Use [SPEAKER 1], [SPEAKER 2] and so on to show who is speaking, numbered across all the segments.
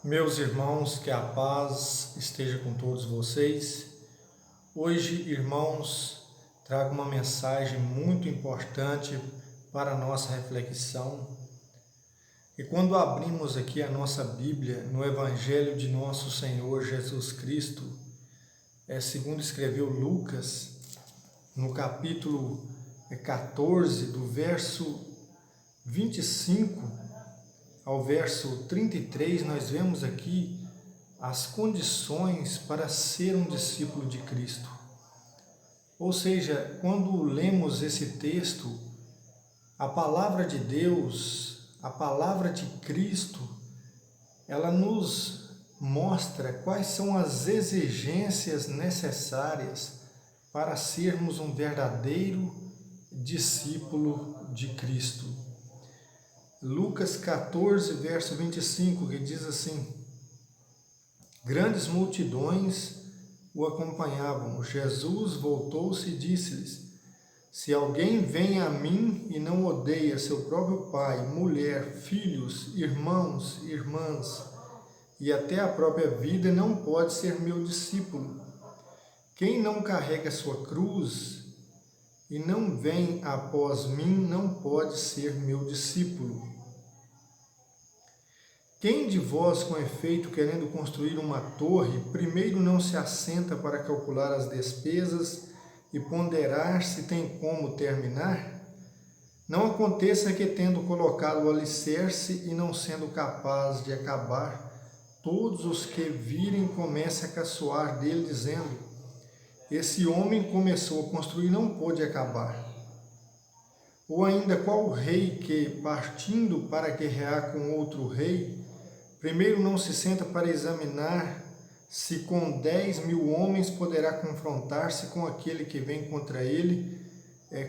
[SPEAKER 1] Meus irmãos, que a paz esteja com todos vocês. Hoje, irmãos, trago uma mensagem muito importante para a nossa reflexão. E quando abrimos aqui a nossa Bíblia no Evangelho de nosso Senhor Jesus Cristo, segundo escreveu Lucas, no capítulo 14, do verso 25 ao verso 33, nós vemos aqui as condições para ser um discípulo de Cristo. Ou seja, quando lemos esse texto, a palavra de Deus, a palavra de Cristo, ela nos mostra quais são as exigências necessárias para sermos um verdadeiro discípulo de Cristo. Lucas 14, verso 25, que diz assim: Grandes multidões o acompanhavam. Jesus voltou-se e disse-lhes: Se alguém vem a mim e não odeia seu próprio pai, mulher, filhos, irmãos, irmãs e até a própria vida, não pode ser meu discípulo. Quem não carrega sua cruz e não vem após mim, não pode ser meu discípulo. Quem de vós, com efeito, querendo construir uma torre, primeiro não se assenta para calcular as despesas e ponderar se tem como terminar? Não aconteça que, tendo colocado o alicerce e não sendo capaz de acabar, todos os que virem comecem a caçoar dele, dizendo: Esse homem começou a construir e não pôde acabar. Ou ainda, qual rei que, partindo para guerrear com outro rei, primeiro não se senta para examinar se com 10.000 homens poderá confrontar-se com aquele que vem contra ele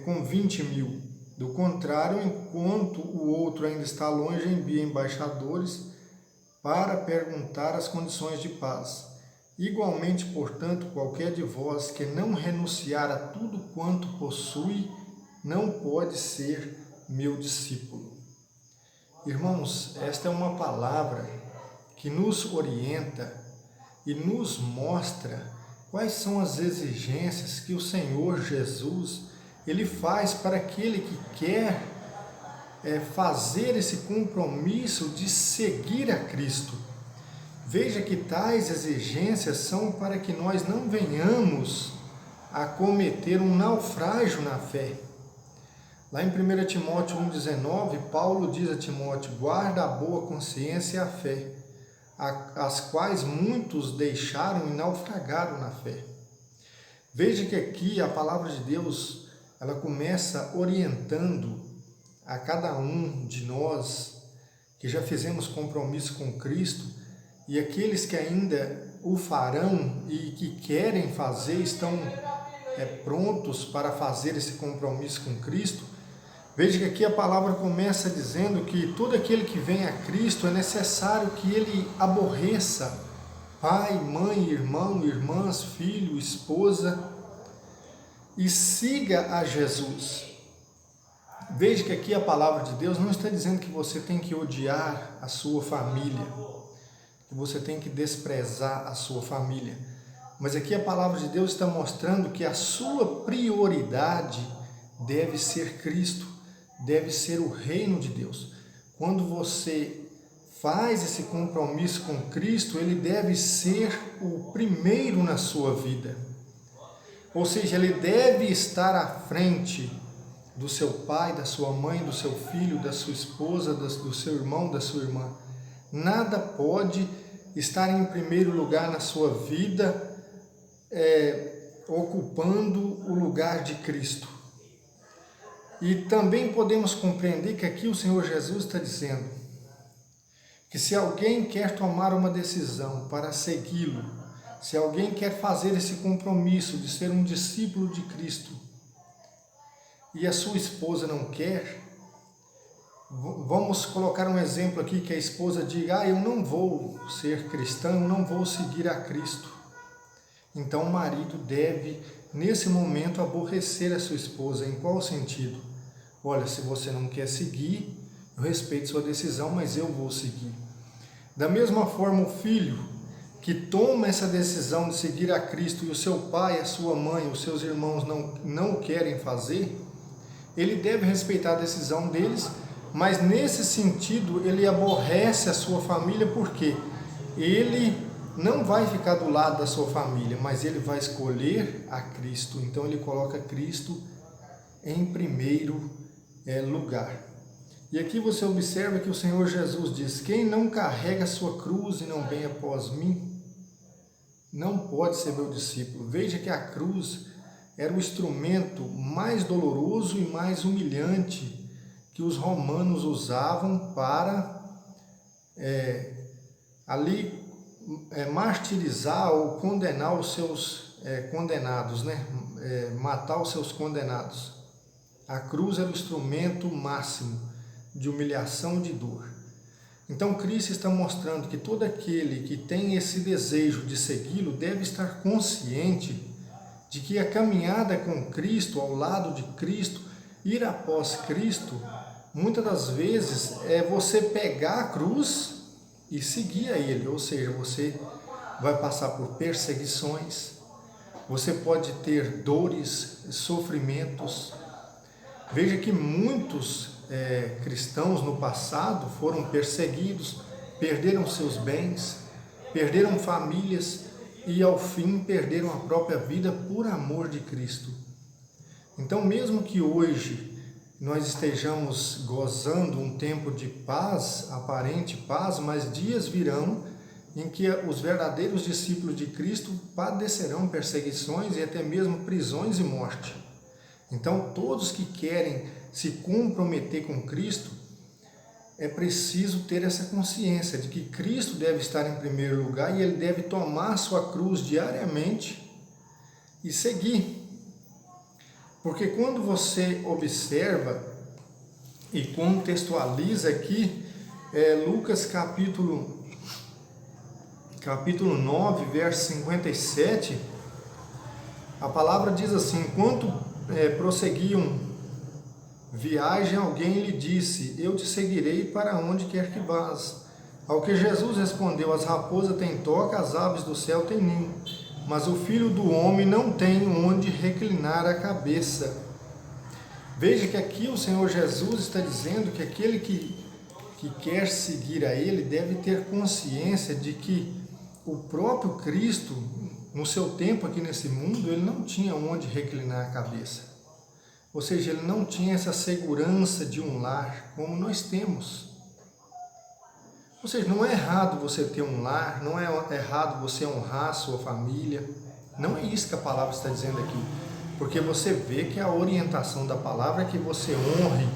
[SPEAKER 1] com 20.000. Do contrário, enquanto o outro ainda está longe, envia embaixadores para perguntar as condições de paz. Igualmente, portanto, qualquer de vós que não renunciar a tudo quanto possui, não pode ser meu discípulo. Irmãos, esta é uma palavra que nos orienta e nos mostra quais são as exigências que o Senhor Jesus ele faz para aquele que quer fazer esse compromisso de seguir a Cristo. Veja que tais exigências são para que nós não venhamos a cometer um naufrágio na fé. Lá em 1 Timóteo 1,19, Paulo diz a Timóteo: guarda a boa consciência e a fé, as quais muitos deixaram e naufragaram na fé. Veja que aqui a palavra de Deus, ela começa orientando a cada um de nós que já fizemos compromisso com Cristo e aqueles que ainda o farão e que querem fazer, estão prontos para fazer esse compromisso com Cristo. Veja que aqui a palavra começa dizendo que todo aquele que vem a Cristo é necessário que ele aborreça pai, mãe, irmão, irmãs, filho, esposa e siga a Jesus. Veja que aqui a palavra de Deus não está dizendo que você tem que odiar a sua família, que você tem que desprezar a sua família, mas aqui a palavra de Deus está mostrando que a sua prioridade deve ser Cristo. Deve ser o reino de Deus. Quando você faz esse compromisso com Cristo, ele deve ser o primeiro na sua vida. Ou seja, ele deve estar à frente do seu pai, da sua mãe, do seu filho, da sua esposa, do seu irmão, da sua irmã. Nada pode estar em primeiro lugar na sua vida, ocupando o lugar de Cristo. E também podemos compreender que aqui o Senhor Jesus está dizendo que se alguém quer tomar uma decisão para segui-lo, se alguém quer fazer esse compromisso de ser um discípulo de Cristo e a sua esposa não quer, vamos colocar um exemplo aqui que a esposa diga: eu não vou ser cristão, eu não vou seguir a Cristo. Então o marido deve, nesse momento, aborrecer a sua esposa. Em qual sentido? Olha, se você não quer seguir, eu respeito sua decisão, mas eu vou seguir. Da mesma forma, o filho que toma essa decisão de seguir a Cristo e o seu pai, a sua mãe, os seus irmãos não o querem fazer, ele deve respeitar a decisão deles, mas nesse sentido ele aborrece a sua família, porque ele não vai ficar do lado da sua família, mas ele vai escolher a Cristo. Então ele coloca Cristo em primeiro lugar. E aqui você observa que o Senhor Jesus diz: quem não carrega a sua cruz e não vem após mim, não pode ser meu discípulo. Veja que a cruz era o instrumento mais doloroso e mais humilhante que os romanos usavam para martirizar ou condenar os seus condenados, matar os seus condenados. A cruz era o instrumento máximo de humilhação e de dor. Então Cristo está mostrando que todo aquele que tem esse desejo de segui-lo deve estar consciente de que a caminhada com Cristo, ao lado de Cristo, ir após Cristo, muitas das vezes é você pegar a cruz e seguir a Ele, ou seja, você vai passar por perseguições, você pode ter dores, sofrimentos. Veja que muitos cristãos no passado foram perseguidos, perderam seus bens, perderam famílias e ao fim perderam a própria vida por amor de Cristo. Então, mesmo que hoje nós estejamos gozando um tempo de paz, aparente paz, mas dias virão em que os verdadeiros discípulos de Cristo padecerão perseguições e até mesmo prisões e morte. Então, todos que querem se comprometer com Cristo, é preciso ter essa consciência de que Cristo deve estar em primeiro lugar e ele deve tomar sua cruz diariamente e seguir. Porque quando você observa e contextualiza aqui, Lucas capítulo 9, verso 57, a palavra diz assim: enquanto prosseguiam viagem, alguém lhe disse: eu te seguirei para onde quer que vás. Ao que Jesus respondeu: as raposas têm toca, as aves do céu têm ninho, mas o Filho do Homem não tem onde reclinar a cabeça. Veja que aqui o Senhor Jesus está dizendo que aquele que quer seguir a Ele deve ter consciência de que o próprio Cristo, no seu tempo aqui nesse mundo, ele não tinha onde reclinar a cabeça. Ou seja, ele não tinha essa segurança de um lar como nós temos. Ou seja, não é errado você ter um lar, não é errado você honrar a sua família. Não é isso que a palavra está dizendo aqui. Porque você vê que a orientação da palavra é que você honre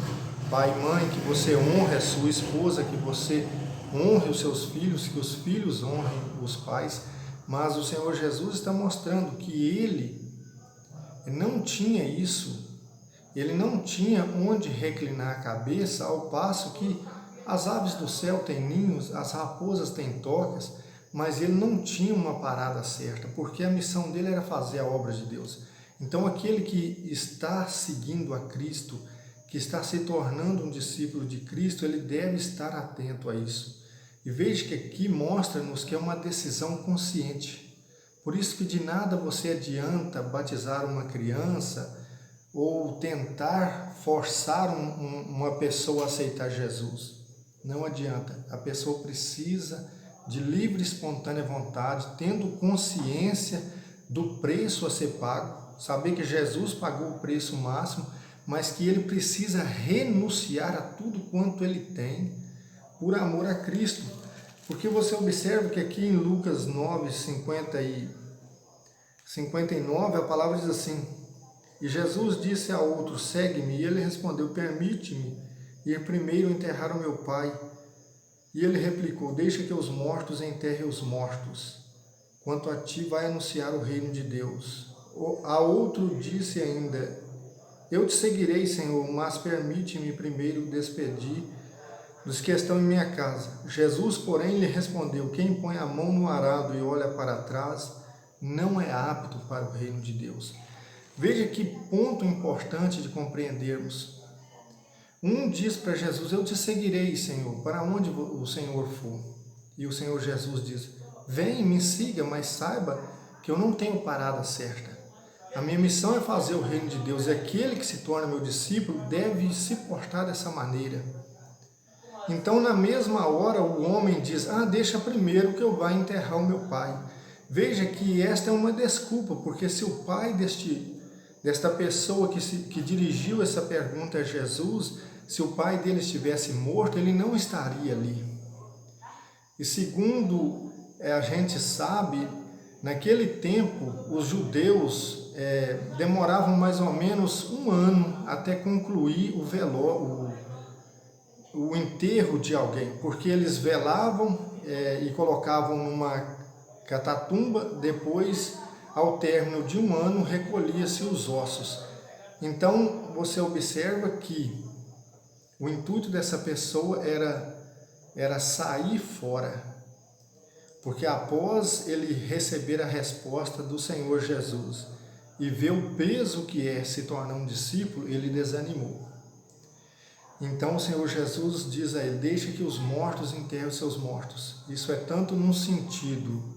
[SPEAKER 1] pai e mãe, que você honre a sua esposa, que você honre os seus filhos, que os filhos honrem os pais. Mas o Senhor Jesus está mostrando que ele não tinha isso. Ele não tinha onde reclinar a cabeça, ao passo que as aves do céu têm ninhos, as raposas têm tocas, mas ele não tinha uma parada certa, porque a missão dele era fazer a obra de Deus. Então aquele que está seguindo a Cristo, que está se tornando um discípulo de Cristo, ele deve estar atento a isso. E veja que aqui mostra-nos que é uma decisão consciente. Por isso que de nada você adianta batizar uma criança ou tentar forçar uma pessoa a aceitar Jesus. Não adianta. A pessoa precisa de livre e espontânea vontade, tendo consciência do preço a ser pago, saber que Jesus pagou o preço máximo, mas que ele precisa renunciar a tudo quanto ele tem por amor a Cristo. Porque você observa que aqui em Lucas 9, 50 e 59, a palavra diz assim: e Jesus disse a outro: segue-me. E ele respondeu: permite-me ir primeiro enterrar o meu pai. E ele replicou: deixa que os mortos enterrem os mortos. Quanto a ti, vai anunciar o reino de Deus. A outro disse ainda: eu te seguirei, Senhor, mas permite-me primeiro despedir dos que estão em minha casa. Jesus, porém, lhe respondeu: quem põe a mão no arado e olha para trás, não é apto para o reino de Deus. Veja que ponto importante de compreendermos. Um diz para Jesus: eu te seguirei, Senhor, para onde o Senhor for. E o Senhor Jesus diz: vem, me siga, mas saiba que eu não tenho parada certa. A minha missão é fazer o reino de Deus, e aquele que se torna meu discípulo deve se portar dessa maneira. Então, na mesma hora, o homem diz: deixa primeiro que eu vá enterrar o meu pai. Veja que esta é uma desculpa, porque se o pai desta pessoa que dirigiu essa pergunta a Jesus, se o pai dele estivesse morto, ele não estaria ali. E segundo a gente sabe, naquele tempo, os judeus demoravam mais ou menos 1 ano até concluir o enterro de alguém, porque eles velavam e colocavam numa catatumba, depois, ao término de 1 ano, recolhia-se os ossos. Então, você observa que o intuito dessa pessoa era sair fora, porque após ele receber a resposta do Senhor Jesus e ver o peso que é se tornar um discípulo, ele desanimou. Então o Senhor Jesus diz a ele: deixa que os mortos enterrem os seus mortos. Isso é tanto num sentido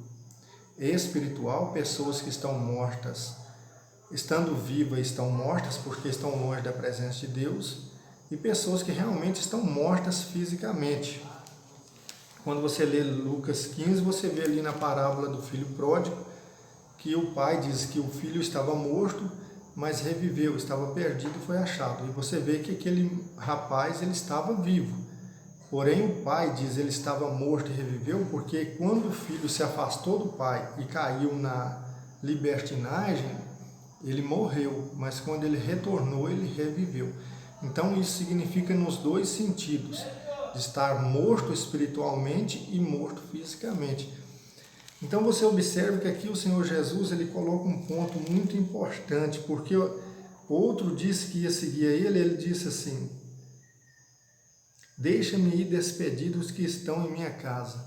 [SPEAKER 1] espiritual, pessoas que estão mortas, estando vivas, estão mortas porque estão longe da presença de Deus, e pessoas que realmente estão mortas fisicamente. Quando você lê Lucas 15, você vê ali na parábola do filho pródigo, que o pai diz que o filho estava morto, mas reviveu, estava perdido e foi achado. E você vê que aquele rapaz, ele estava vivo. Porém, o pai diz ele estava morto e reviveu, porque quando o filho se afastou do pai e caiu na libertinagem, ele morreu, mas quando ele retornou, ele reviveu. Então, isso significa nos dois sentidos, de estar morto espiritualmente e morto fisicamente. Então você observa que aqui o Senhor Jesus ele coloca um ponto muito importante, porque outro disse que ia seguir a ele disse assim: deixa-me ir despedir dos que estão em minha casa.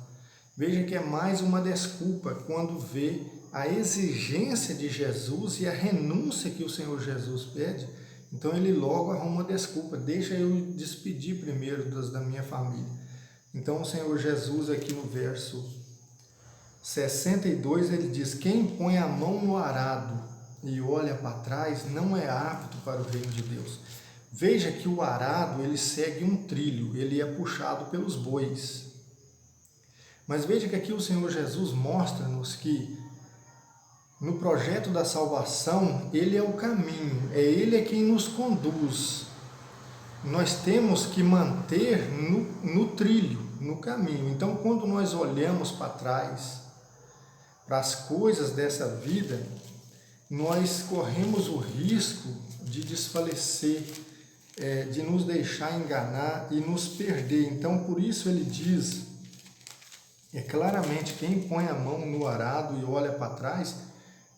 [SPEAKER 1] Veja que é mais uma desculpa quando vê a exigência de Jesus e a renúncia que o Senhor Jesus pede. Então ele logo arruma uma desculpa: deixa eu despedir primeiro da minha família. Então o Senhor Jesus aqui no verso 62 ele diz: quem põe a mão no arado e olha para trás não é apto para o reino de Deus. Veja que o arado ele segue um trilho, ele é puxado pelos bois. Mas veja que aqui o Senhor Jesus mostra-nos que no projeto da salvação, ele é o caminho, ele é quem nos conduz. Nós temos que manter no trilho, no caminho. Então, quando nós olhamos para trás, para as coisas dessa vida, nós corremos o risco de desfalecer, de nos deixar enganar e nos perder. Então, por isso ele diz, claramente, quem põe a mão no arado e olha para trás,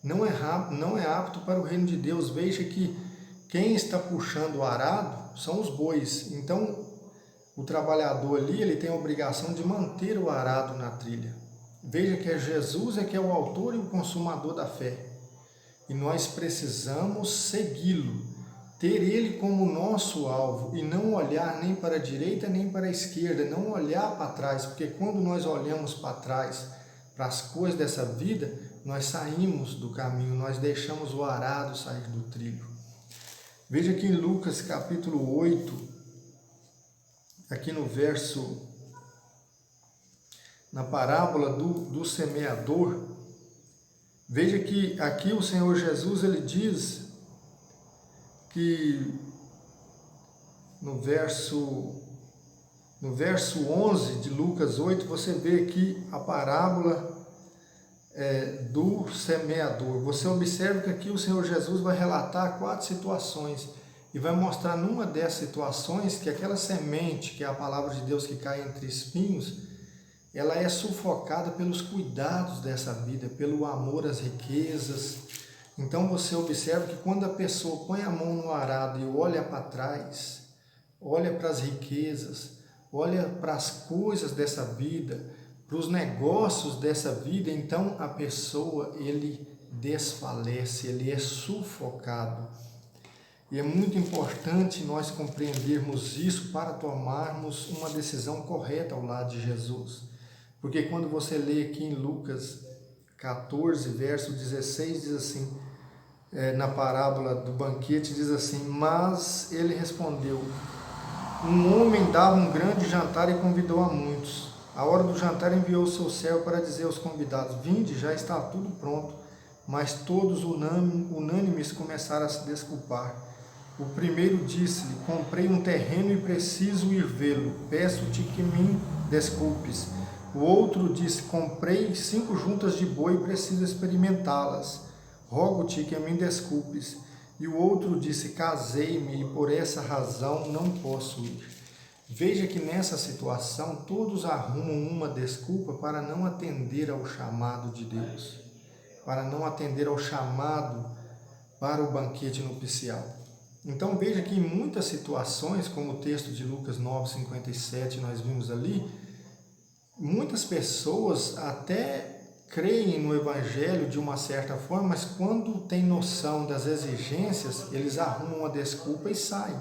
[SPEAKER 1] não é apto para o reino de Deus. Veja que quem está puxando o arado são os bois. Então, o trabalhador ali, ele tem a obrigação de manter o arado na trilha. Veja que Jesus que é o autor e o consumador da fé. E nós precisamos segui-lo, ter ele como nosso alvo e não olhar nem para a direita nem para a esquerda, não olhar para trás, porque quando nós olhamos para trás, para as coisas dessa vida, nós saímos do caminho, nós deixamos o arado sair do trilho. Veja que em Lucas capítulo 8, aqui no verso, na parábola do semeador, veja que aqui o Senhor Jesus ele diz que no verso 11 de Lucas 8, você vê aqui a parábola do semeador. Você observa que aqui o Senhor Jesus vai relatar 4 situações e vai mostrar numa dessas situações que aquela semente, que é a palavra de Deus que cai entre espinhos, ela é sufocada pelos cuidados dessa vida, pelo amor às riquezas. Então você observa que quando a pessoa põe a mão no arado e olha para trás, olha para as riquezas, olha para as coisas dessa vida, para os negócios dessa vida, então a pessoa, ele desfalece, ele é sufocado. E é muito importante nós compreendermos isso para tomarmos uma decisão correta ao lado de Jesus. Porque quando você lê aqui em Lucas 14, verso 16, diz assim, na parábola do banquete, diz assim: mas ele respondeu: um homem dava um grande jantar e convidou a muitos. À hora do jantar enviou o seu servo para dizer aos convidados: vinde, já está tudo pronto. Mas todos unânimes começaram a se desculpar. O primeiro disse-lhe: comprei um terreno e preciso ir vê-lo, peço-te que me desculpes. O outro disse: comprei 5 juntas de boi e preciso experimentá-las, rogo-te que me desculpes. E o outro disse: casei-me e por essa razão não posso ir. Veja que nessa situação todos arrumam uma desculpa para não atender ao chamado de Deus, para não atender ao chamado para o banquete nupcial. Então veja que em muitas situações, como o texto de Lucas 9:57 nós vimos ali, muitas pessoas até creem no Evangelho de uma certa forma, mas quando tem noção das exigências, eles arrumam uma desculpa e saem.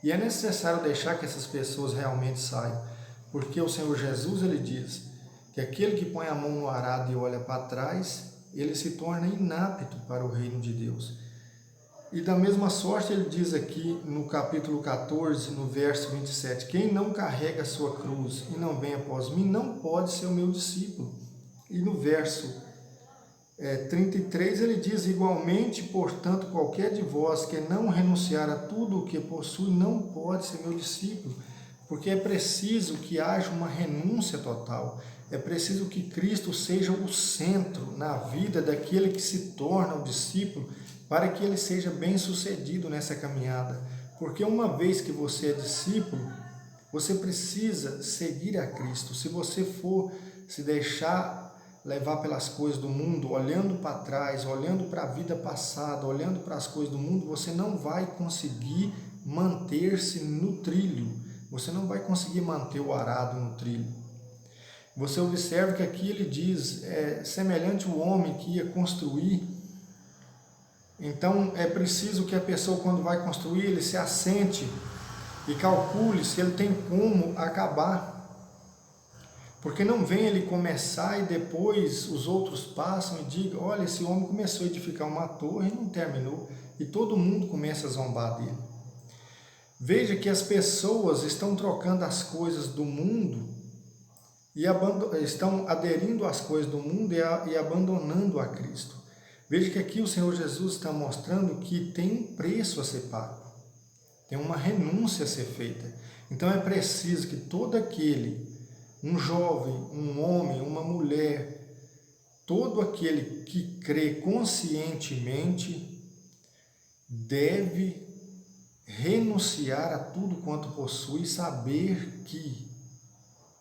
[SPEAKER 1] E é necessário deixar que essas pessoas realmente saiam, porque o Senhor Jesus, ele diz que aquele que põe a mão no arado e olha para trás, ele se torna inapto para o reino de Deus. E da mesma sorte ele diz aqui no capítulo 14, no verso 27, quem não carrega a sua cruz e não vem após mim, não pode ser o meu discípulo. E no verso 33 ele diz, igualmente, portanto, qualquer de vós que não renunciar a tudo o que possui, não pode ser meu discípulo, porque é preciso que haja uma renúncia total, é preciso que Cristo seja o centro na vida daquele que se torna o discípulo, para que ele seja bem sucedido nessa caminhada, porque uma vez que você é discípulo, você precisa seguir a Cristo. Se você for se deixar levar pelas coisas do mundo, olhando para trás, olhando para a vida passada, olhando para as coisas do mundo, você não vai conseguir manter-se no trilho, você não vai conseguir manter o arado no trilho. Você observa que aqui ele diz, semelhante ao homem que ia construir. Então é preciso que a pessoa, quando vai construir, ele se assente e calcule se ele tem como acabar. Porque não vem ele começar e depois os outros passam e digam, olha, esse homem começou a edificar uma torre e não terminou. E todo mundo começa a zombar dele. Veja que as pessoas estão trocando as coisas do mundo e estão aderindo às coisas do mundo e abandonando a Cristo. Veja que aqui o Senhor Jesus está mostrando que tem um preço a ser pago, tem uma renúncia a ser feita. Então é preciso que todo aquele, um jovem, um homem, uma mulher, todo aquele que crê conscientemente deve renunciar a tudo quanto possui e saber que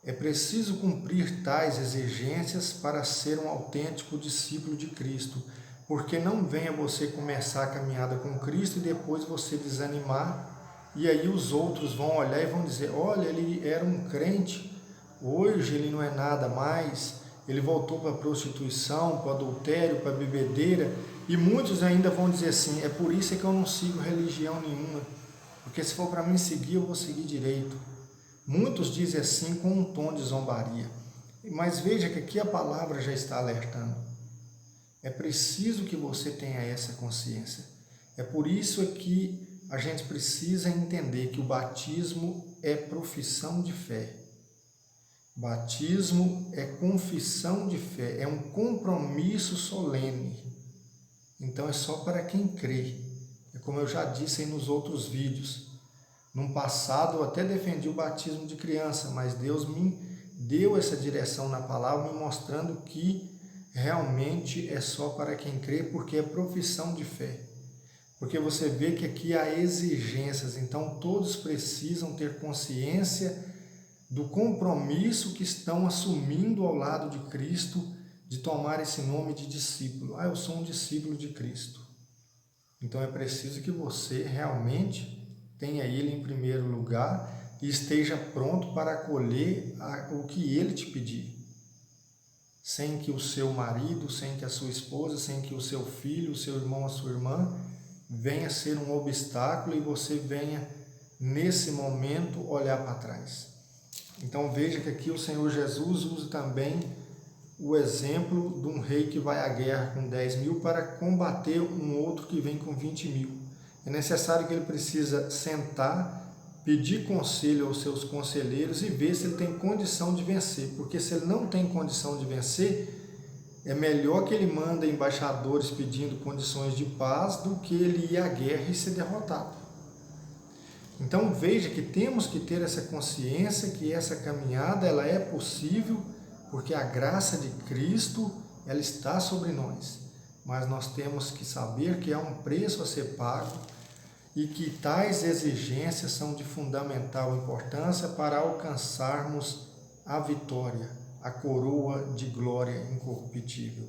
[SPEAKER 1] é preciso cumprir tais exigências para ser um autêntico discípulo de Cristo. Porque não venha você começar a caminhada com Cristo e depois você desanimar, e aí os outros vão olhar e vão dizer, olha, ele era um crente, hoje ele não é nada mais, ele voltou para a prostituição, para o adultério, para a bebedeira, e muitos ainda vão dizer assim, é por isso que eu não sigo religião nenhuma, porque se for para mim seguir, eu vou seguir direito. Muitos dizem assim com um tom de zombaria, mas veja que aqui a palavra já está alertando. É preciso que você tenha essa consciência. É por isso que a gente precisa entender que o batismo é profissão de fé. Batismo é confissão de fé, é um compromisso solene. Então é só para quem crê. É como eu já disse aí nos outros vídeos. No passado eu até defendi o batismo de criança, mas Deus me deu essa direção na palavra, me mostrando que realmente é só para quem crê, porque é profissão de fé. Porque você vê que aqui há exigências, então todos precisam ter consciência do compromisso que estão assumindo ao lado de Cristo, de tomar esse nome de discípulo. Eu sou um discípulo de Cristo. Então é preciso que você realmente tenha Ele em primeiro lugar e esteja pronto para acolher o que Ele te pedir. Sem que o seu marido, sem que a sua esposa, sem que o seu filho, o seu irmão, a sua irmã venha ser um obstáculo e você venha, nesse momento, olhar para trás. Então veja que aqui o Senhor Jesus usa também o exemplo de um rei que vai à guerra com 10.000 para combater um outro que vem com 20.000. É necessário que ele precisa sentar, pedir conselho aos seus conselheiros e ver se ele tem condição de vencer, porque se ele não tem condição de vencer, é melhor que ele manda embaixadores pedindo condições de paz do que ele ir à guerra e ser derrotado. Então veja que temos que ter essa consciência que essa caminhada ela é possível, porque a graça de Cristo ela está sobre nós. Mas nós temos que saber que há um preço a ser pago e que tais exigências são de fundamental importância para alcançarmos a vitória, a coroa de glória incorruptível.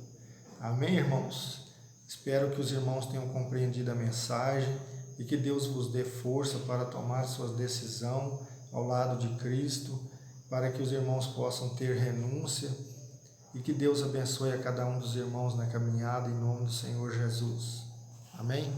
[SPEAKER 1] Amém, irmãos? Espero que os irmãos tenham compreendido a mensagem e que Deus vos dê força para tomar sua decisão ao lado de Cristo, para que os irmãos possam ter renúncia e que Deus abençoe a cada um dos irmãos na caminhada em nome do Senhor Jesus. Amém?